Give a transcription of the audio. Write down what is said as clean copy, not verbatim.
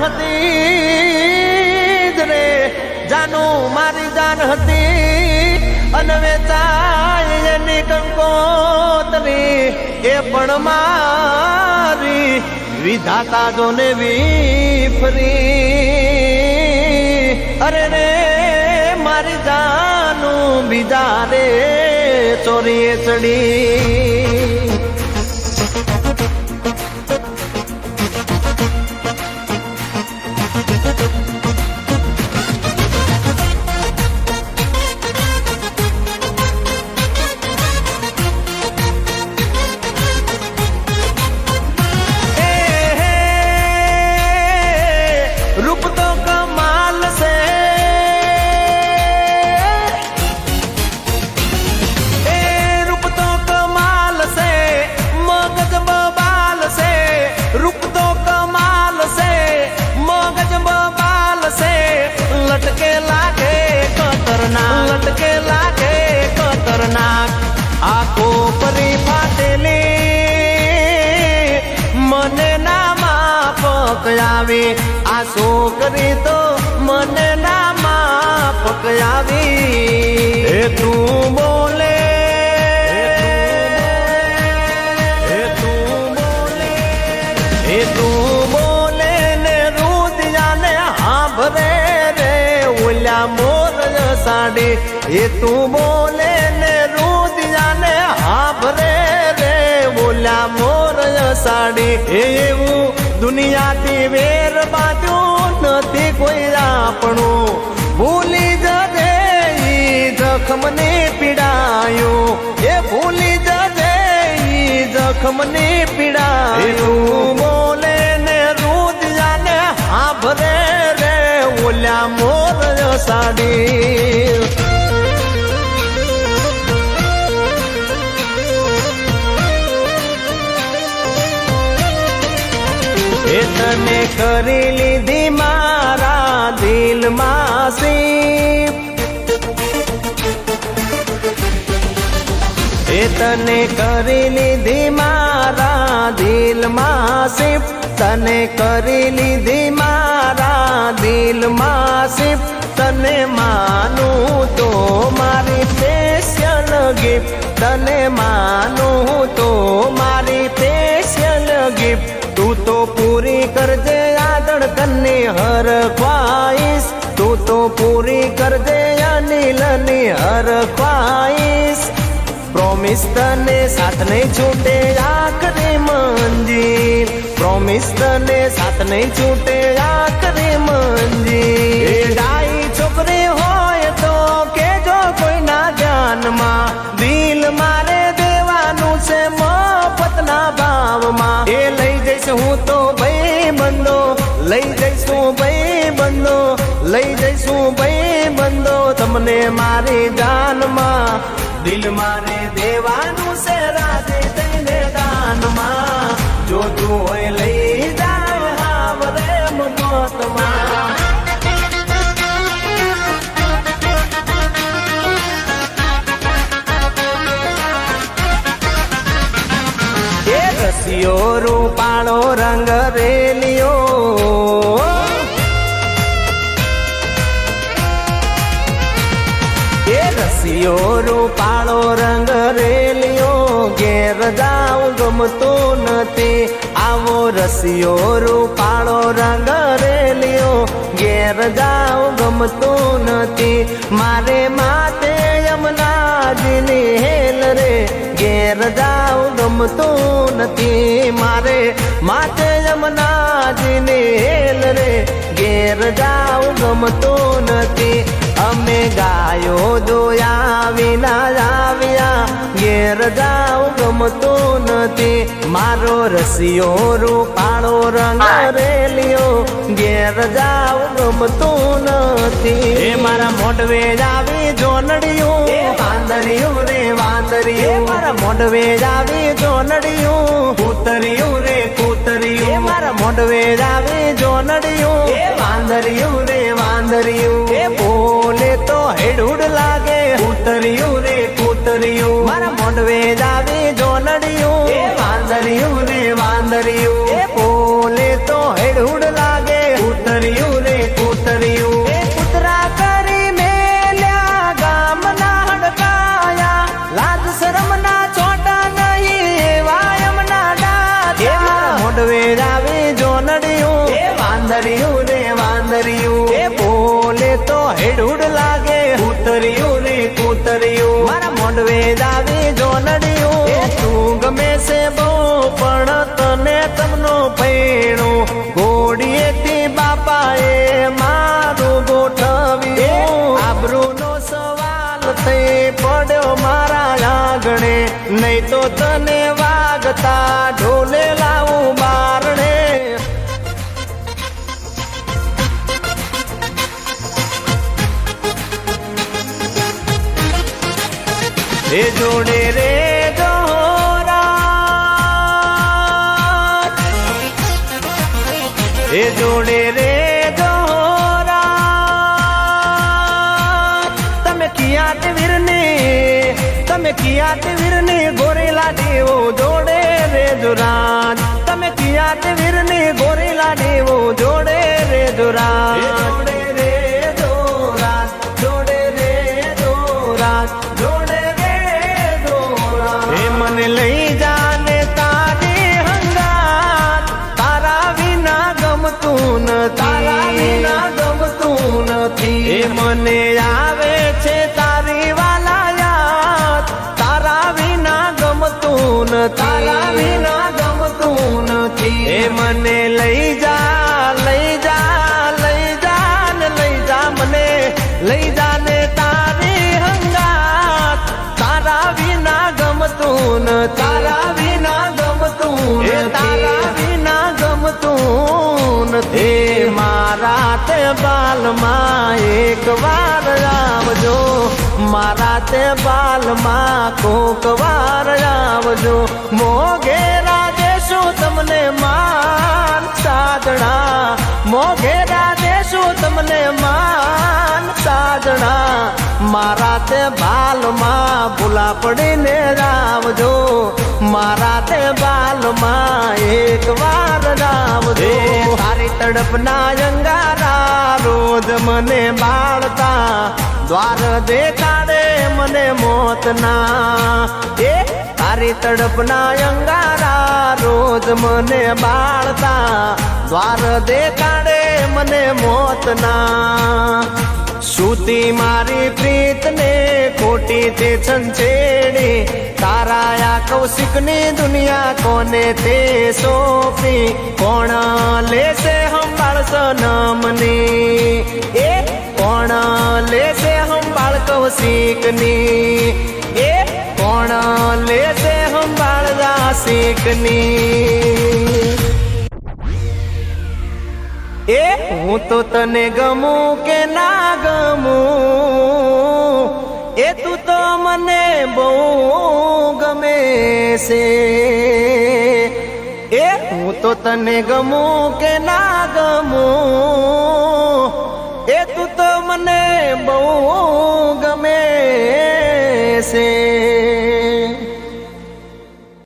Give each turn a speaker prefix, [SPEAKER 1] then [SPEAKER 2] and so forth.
[SPEAKER 1] હતી રે, જાનું મારી જાન હતી અને વેચાય એની કંકોતરી એ પણ મારી વિધાતા જોને વિફરી અરે રે મારી જાનું બીજા રે ચોરીએ ચડી रूप तो कमाल से रूप तो कमाल से मगज बबाल से रूप तो कमाल से मगज बबाल से लटके लागे खतरनाक लटके लागे खतरनाक आंखों परी फाटेली मने ना माफक आवे आ छोकरी तो मने ना माफक आवी हे तू बोले हे तू बोले हे तू बोले ने रुदिया ने हांभरे रे ओल्या मोर साडी हे तू बोले ने रुदिया ने हांभरे रे ओल्या मोर साडी એવું દુનિયાથી વેર બાંધ્યું નથી કોઈ આપણું ભૂલી જજે ઈ જખમને પીડાયું એ ભૂલી જજે ઈ જખમને પીડાયું બોલે ને રુદિયાને હાંભરે રે ઓલ્યા મોર સાડી तने करी लीधी मारा दिल मासी तने करी लीधी मारा दिल मासी तने करी લીધી મારા દિલમાં સિફ તને માનું તો મારી સ્પેશિયલ ગિફ્ટ તને માનું તો મારી સ્પેશિયલ ગિફ્ટ તું તો પૂરી કરજે આ ધડકનની હર ખ્વાઈશ તું તો પૂરી કરજે અનિલની હર ખ્વાઈશ પ્રોમિસ તને સાથ નહીં છૂટે આખરી મંજિલ પ્રોમિસ તને સાથ નહીં છૂટે આખરી મંજિલ એ ડાઈ છોકરી હોય તો કેજો કોઈના ધ્યાનમાં દિલ મારે દેવાનું છે મફતના ભાવમાં એ લઈ જઈશ હું તો ભાઈ બંધો લઈ જઈશું ભાઈ બંધો લઈ જઈશું ભાઈ બંધો તમને મારી જાનમાં દિલ મારે દેવાનું છે રાધે તને દાનમાં જોતું હોય લઈ જાય હાવરે મફતમાં એ રસિયો રૂપાળો રંગ રેલિયો રસિયો રૂપાળો રંગ રેલિયો ઘેર જાઉં ગમતું નથી આવો રસિયો રૂપાળો રંગ રેલિયો ઘેર જાઉં ગમતું નથી મારે માથે યમુનાજીની હેલ રે ઘેર જાઉં ગમતું નથી મારે માથે યમુનાજીની હેલ રે ઘેર જાઉં ગમતું નથી અમે ગાયો દોયા વિના આવ્યા ઘેર જાઉં ગમતું નથી મારો રસિયો રૂપાળો રંગ રેલિયો ઘેર જાઉં ગમતું નથી એ મારા મોઢવે આવી જોનડિયું વાંદરિયું રે વાંદરિયું મારા મોઢવે આવી જોનડિયું કૂતરિયું રે કૂતરિયું મારા મોઢવે આવી જોનડિયું વાંદરિયું રે વાંદરિયું એ બોલે તો હેડુડ લાગે કૂતરિયું રે કૂતરિયું મારા મોઢવે આવી જોનડિયું વાંદરિયું રે વાંદરિયું એ બોલે તો હેડુડ લાગે વાંદરિયું રે વાંદરિયું એ બોલે તો હેડુડ લાગે કૂતરિયું રે કૂતરિયું મારા મોઢવે દાવી જોનડિયું એ તું ગમે છે બહુ પણ તને તમનો પૈણું ઘોડીએથી બાપાએ મારું ગોઠવ્યું આબરૂનો સવાલ થઈ પડ્યો મારા આંગણે નહીં તો તને વાગતા ઢોલે લાવું બારણે એ જોડે રે જોરા એ જોડે રે જોરા તમે કિયાત વીરની ગોરેલા દેવો જોડે રે જોરાજ તમે કિયાત વીરની ગોરેલા દેવો જોડે રે જોરાજ જોડે રે જોરાજ જોડે રે જોરાજ જોડે મને લઈ જાને તારી હંગાત તારા વિના ગમતું નથી એ મને આવે છે તારી વાલા યાદ તારા વિના ગમતું નથી એ મને લઈ જા ને લઈ જા મને લઈ જાને તારી હંગાત તારા વિના ગમતું તારા વિના ગમતું નથી મારા તે બાલમાં એક વાર આવજો મારા તે બાલમાં કોક વાર આવજો મોઘેરા દેશું તમને માન સાજણા મોઘેરા દેશું તમને માન સાજણા મારા તે બાલમાં ભૂલા પડીને આવજો મારા તે બાલમાં એક વાર આવજો તારી તડપના અંગારા રોજ મને બાળતા દ્વાર દેખાડે મને મોતના એ તારી તડપના અંગારા રોજ મને બાળતા દ્વાર દેખાડે મને મોતના સુતી મારી પ્રીતને ખોટી તે છંછેડી તારા આ કૌશિકની દુનિયા કોને તે સોંપી કોણ લેશે સંભાળ સનમની એ કોણ લેશે સંભાળ કૌશિકની એ કોણ લેશે સંભાળ રાશિકની એ હું તો તને ગમું કે ના ગમું એ તું તો મને બહુ ગમે છે એ હું તો તને ગમું કે ના ગમું એ તું તો મને બહુ ગમે